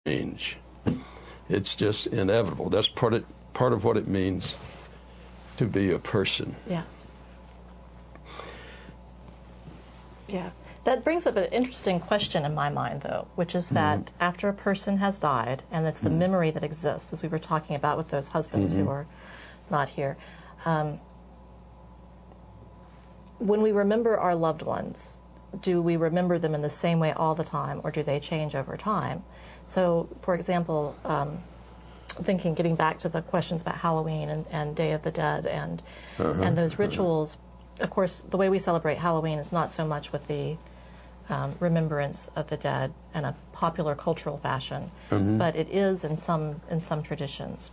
change. It's just inevitable. That's part of what it means to be a person. Yes. Yeah. That brings up an interesting question in my mind, though, which is that after a person has died, and it's the memory that exists, as we were talking about with those husbands who are not here, when we remember our loved ones, do we remember them in the same way all the time, or do they change over time? So, for example, getting back to the questions about Halloween and Day of the Dead and those rituals, of course, the way we celebrate Halloween is not so much with the remembrance of the dead in a popular cultural fashion, but it is in some traditions.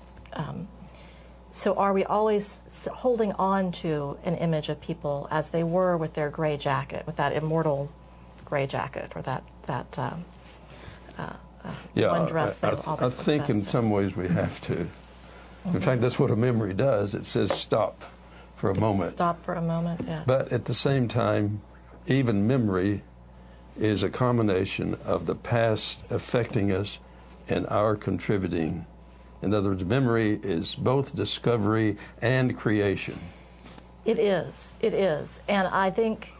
So are we always holding on to an image of people as they were with their gray jacket, with that immortal gray jacket, or that one dress they always I think in some ways we have to. In fact, that's what a memory does. It says stop for a moment. Stop for a moment, yes. But at the same time, even memory is a combination of the past affecting us and our contributing. In other words, memory is both discovery and creation. It is. And I think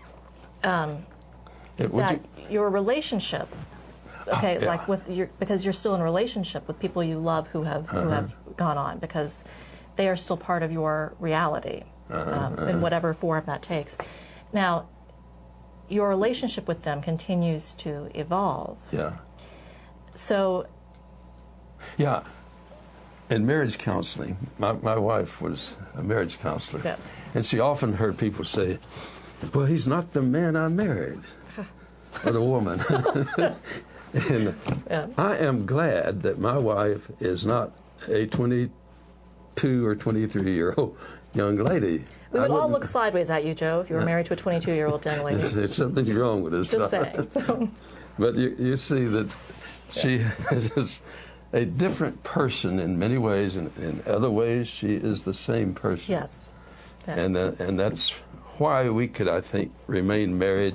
that your relationship, like because you're still in a relationship with people you love who have gone on, because they are still part of your reality in whatever form that takes. Now, your relationship with them continues to evolve. Yeah. So. Yeah. In marriage counseling, my wife was a marriage counselor. Yes. And she often heard people say, well, he's not the man I married, or the woman. And I am glad that my wife is not a 22 or 23-year-old young lady. We would all look sideways at you, Joe, if you were married to a 22-year-old young lady. There's something wrong with this. Just saying. But you see that she is a different person in many ways, and in other ways she is the same person. Yes. Yeah. And that's why we could, I think, remain married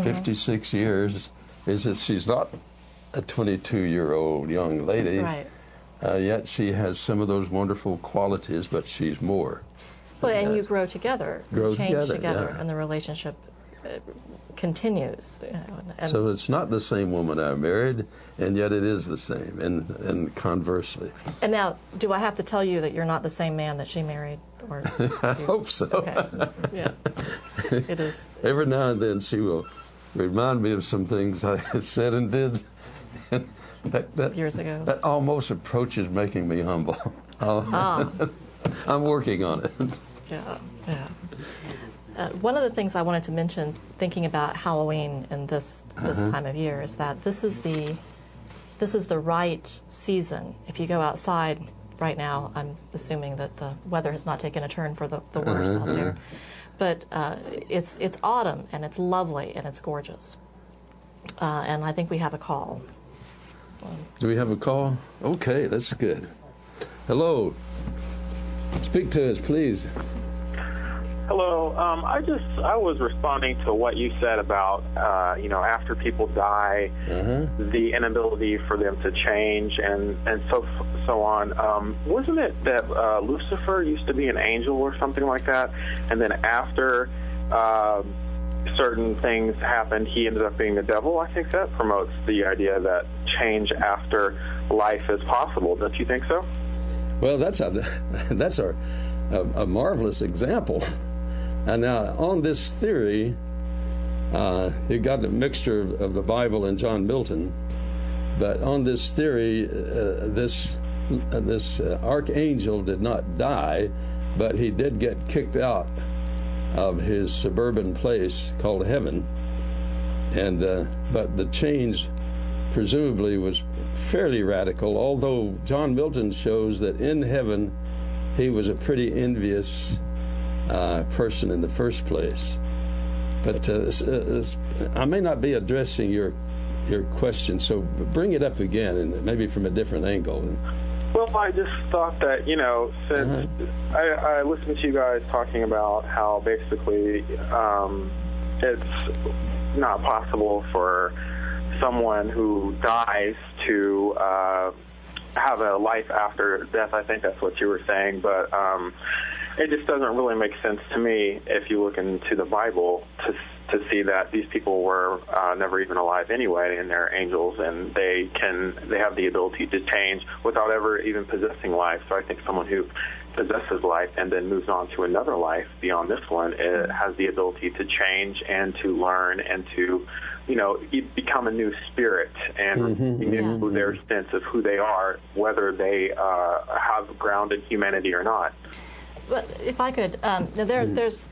56 years, is that she's not a 22-year-old young lady. Right. Yet she has some of those wonderful qualities, but she's more. Well, and you grow together, grow change together, and the relationship continues. And so it's not the same woman I married, and yet it is the same, and conversely. And now, do I have to tell you that you're not the same man that she married? Or I hope so. Okay. Yeah. It is. Every now and then she will remind me of some things I had said and did. that years ago. That almost approaches making me humble. I'm working on it. Yeah. One of the things I wanted to mention, thinking about Halloween and this time of year, is that this is the right season. If you go outside right now, I'm assuming that the weather has not taken a turn for the worse out there, but it's autumn and it's lovely and it's gorgeous, and I think we have a call. Do we have a call? Okay, that's good. Hello. Speak to us, please. Hello. I was responding to what you said about, after people die, the inability for them to change and so on. Wasn't it that Lucifer used to be an angel or something like that, and then after certain things happened, he ended up being the devil? I think that promotes the idea that change after life is possible. Don't you think so? Well, that's a marvelous example. And now, on this theory, you got a mixture of the Bible and John Milton. But on this theory, this archangel did not die, but he did get kicked out of his suburban place called heaven. And but the change presumably was fairly radical, although John Milton shows that in heaven he was a pretty envious person in the first place. But I may not be addressing your question, so bring it up again, and maybe from a different angle. Well, I just thought that, since I listened to you guys talking about how basically it's not possible for someone who dies to have a life after death. I think that's what you were saying, but it just doesn't really make sense to me if you look into the Bible to see that these people were never even alive anyway, and they're angels, and they have the ability to change without ever even possessing life. So I think someone who possesses life and then moves on to another life beyond this one, it has the ability to change and to learn and to, become a new spirit and renew their sense of who they are, whether they have grounded humanity or not. But if I could, there's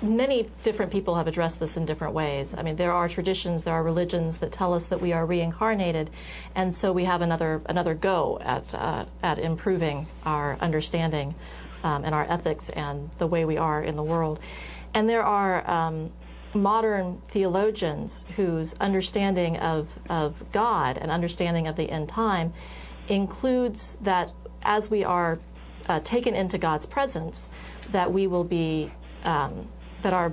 many different people have addressed this in different ways. I mean, there are traditions, there are religions that tell us that we are reincarnated, and so we have another go at improving our understanding and our ethics and the way we are in the world. And there are modern theologians whose understanding of God and understanding of the end time includes that as we are taken into God's presence, that we will be that our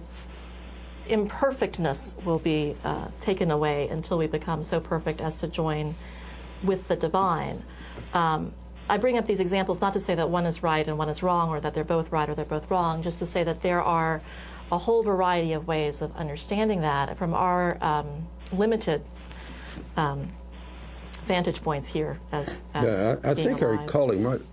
imperfectness will be taken away until we become so perfect as to join with the divine. I bring up these examples not to say that one is right and one is wrong, or that they're both right or they're both wrong, just to say that there are a whole variety of ways of understanding that from our limited vantage points here as I think alive. our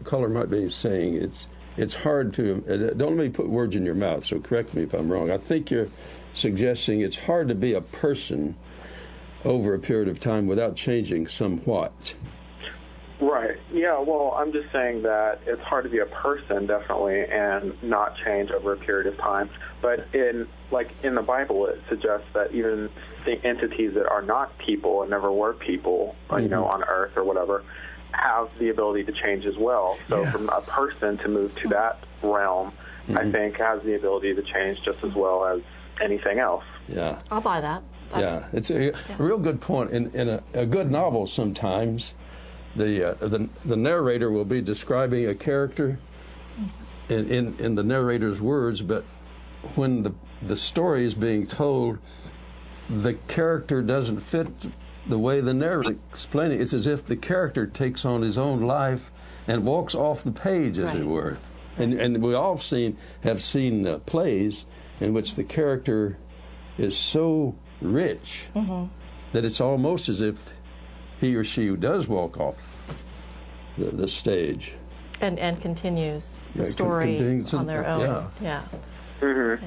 caller might be saying it's hard to, don't let me put words in your mouth, so correct me if I'm wrong. I think you're suggesting it's hard to be a person over a period of time without changing somewhat. Right. Yeah, well, I'm just saying that it's hard to be a person, definitely, and not change over a period of time. But in the Bible, it suggests that even the entities that are not people and never were people, on earth or whatever, have the ability to change as well. So from a person to move to that realm, I think has the ability to change just as well as anything else. Yeah. I'll buy that. It's a real good point. In a good novel sometimes, the narrator will be describing a character in the narrator's words, but when the story is being told, the character doesn't fit the way the narrator explains it. It's as if the character takes on his own life and walks off the page, as it were. And we all have seen plays in which the character is so rich that it's almost as if he or she does walk off the stage. And continues the story on their own. Yeah. Mm-hmm.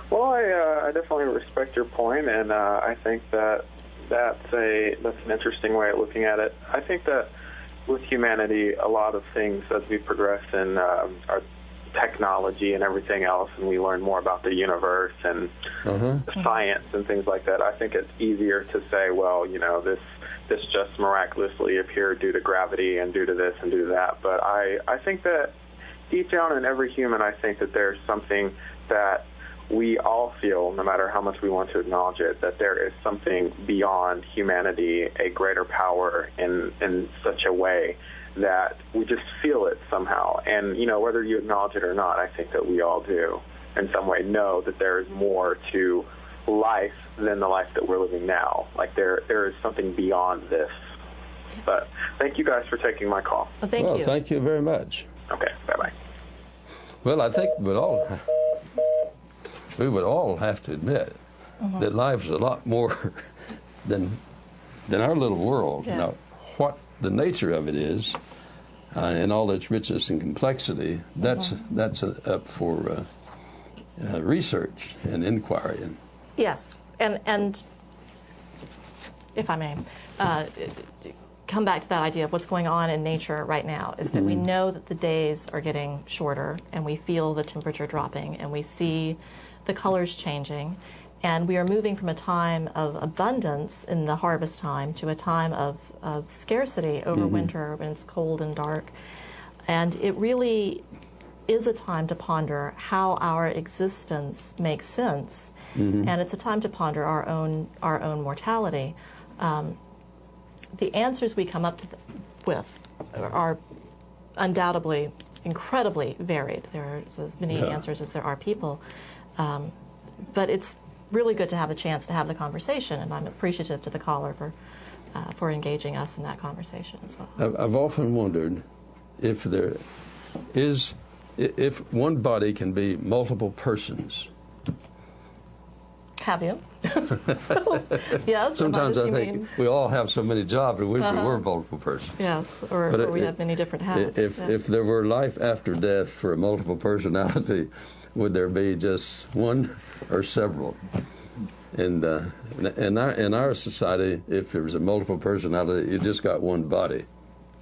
Well, I definitely respect your point, and I think that's an interesting way of looking at it. I think that with humanity, a lot of things as we progress in our technology and everything else, and we learn more about the universe and science and things like that, I think it's easier to say, well, this just miraculously appeared due to gravity and due to this and due to that. But I think that deep down in every human, I think that there's something that we all feel, no matter how much we want to acknowledge it, that there is something beyond humanity, a greater power in such a way that we just feel it somehow. And, whether you acknowledge it or not, I think that we all do in some way know that there is more to life than the life that we're living now. Like there is something beyond this. Yes. But thank you guys for taking my call. Well, thank you. Thank you very much. Okay, bye-bye. Well, I think we would all have to admit that life is a lot more than our little world. Yeah. Now, what the nature of it is, and all its richness and complexity, that's up for research and inquiry. Yes, and if I may, come back to that idea of what's going on in nature right now is that we know that the days are getting shorter, and we feel the temperature dropping, and we see the colors changing, and we are moving from a time of abundance in the harvest time to a time of scarcity over winter when it's cold and dark. And it really is a time to ponder how our existence makes sense, and it's a time to ponder our own mortality. The answers we come up with are undoubtedly incredibly varied. There's as many answers as there are people, but it's really good to have the chance to have the conversation, and I'm appreciative to the caller for for engaging us in that conversation as well. I've often wondered if there is, if one body can be multiple persons. Have you? So, yes. Sometimes I think we all have so many jobs, we wish we were multiple persons. Yes, or we have many different hats. If there were life after death for a multiple personality, would there be just one or several? And in our society, if there was a multiple personality, you just got one body.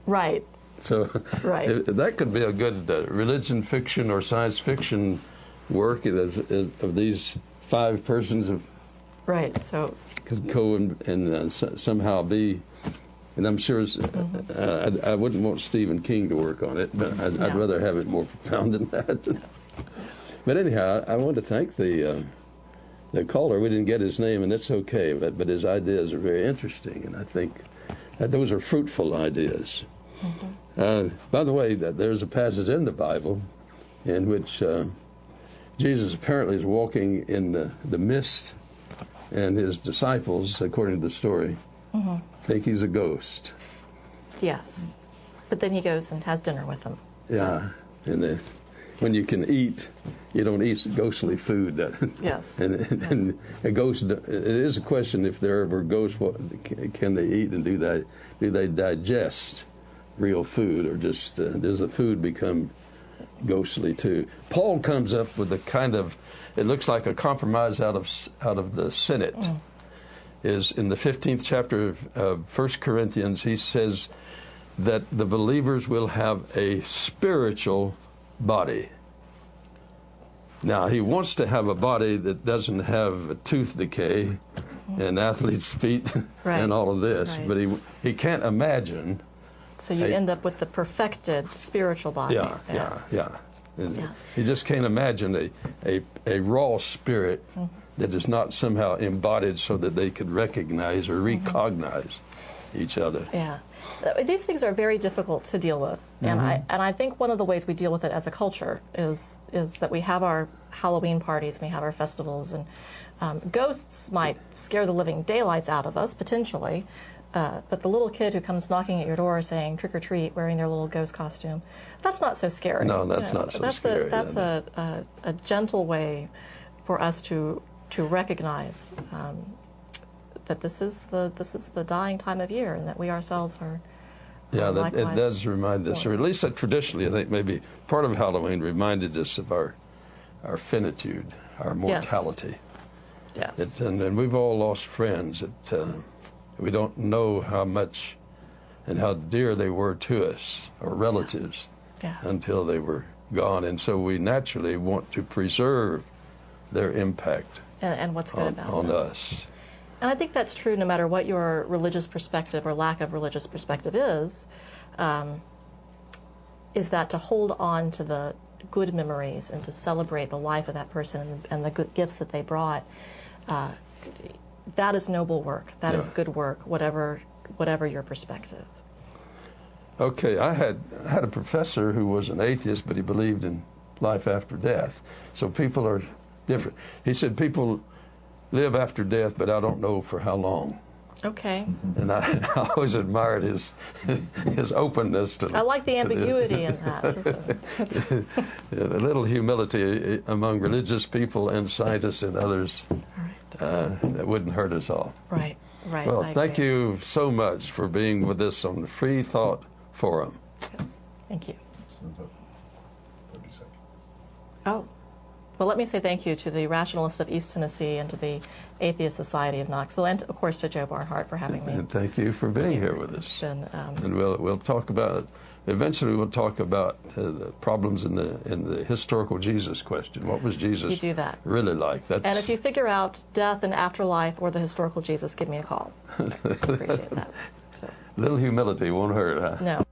Right. So right. That could be a good religion fiction or science fiction work of these 5 persons of right. So could go and somehow be. And I'm sure I wouldn't want Stephen King to work on it, but I'd rather have it more profound than that. Yes. But anyhow, I want to thank the caller. We didn't get his name, and that's okay. But his ideas are very interesting, and I think that those are fruitful ideas. Mm-hmm. By the way, there's a passage in the Bible in which Jesus apparently is walking in the mist, and his disciples, according to the story, think he's a ghost. Yes. But then he goes and has dinner with them. So. Yeah. And when you can eat, you don't eat ghostly food. Yes. And a ghost, it is a question if there ever ghosts, what can they eat, and do they digest real food, or just does the food become ghostly too? Paul comes up with a kind of, it looks like a compromise out of the Senate. Is in the 15th chapter of 1 Corinthians, he says that the believers will have a spiritual body. Now, he wants to have a body that doesn't have a tooth decay and athlete's feet and all of this, but he can't imagine. So you end up with the perfected spiritual body. Yeah. He just can't imagine a raw spirit that is not somehow embodied so that they could recognize or recognize each other. Yeah. These things are very difficult to deal with. And I think one of the ways we deal with it as a culture is that we have our Halloween parties, we have our festivals, and ghosts might scare the living daylights out of us, potentially, but the little kid who comes knocking at your door saying trick or treat, wearing their little ghost costume, that's not so scary. No, that's not so scary. That's a gentle way for us to recognize that this is the dying time of year, and that we ourselves are. That it does remind us, or at least traditionally, I think maybe part of Halloween reminded us of our finitude, our mortality. Yes. And we've all lost friends that we don't know how much and how dear they were to us, or relatives, until they were gone, and so we naturally want to preserve their impact and what's good about on them. us. And I think that's true no matter what your religious perspective or lack of religious perspective is that to hold on to the good memories and to celebrate the life of that person and the good gifts that they brought, that is noble work. That is good work, whatever your perspective. Okay, I had a professor who was an atheist, but he believed in life after death. So people are different. He said people live after death, but I don't know for how long. Okay. And I always admired his openness to. I like the ambiguity in that. A little humility among religious people and scientists and others. That wouldn't hurt us all. Right. Well, thank you so much for being with us on the Freethought Forum. Yes. Thank you. Oh. Well, let me say thank you to the Rationalists of East Tennessee and to the Atheist Society of Knoxville, and of course to Joe Barnhart for having me. And thank you for being here with us. And we'll talk about. Eventually, we'll talk about the problems in the historical Jesus question. What was Jesus really like? And if you figure out death and afterlife or the historical Jesus, give me a call. I appreciate that. A little humility won't hurt, huh? No.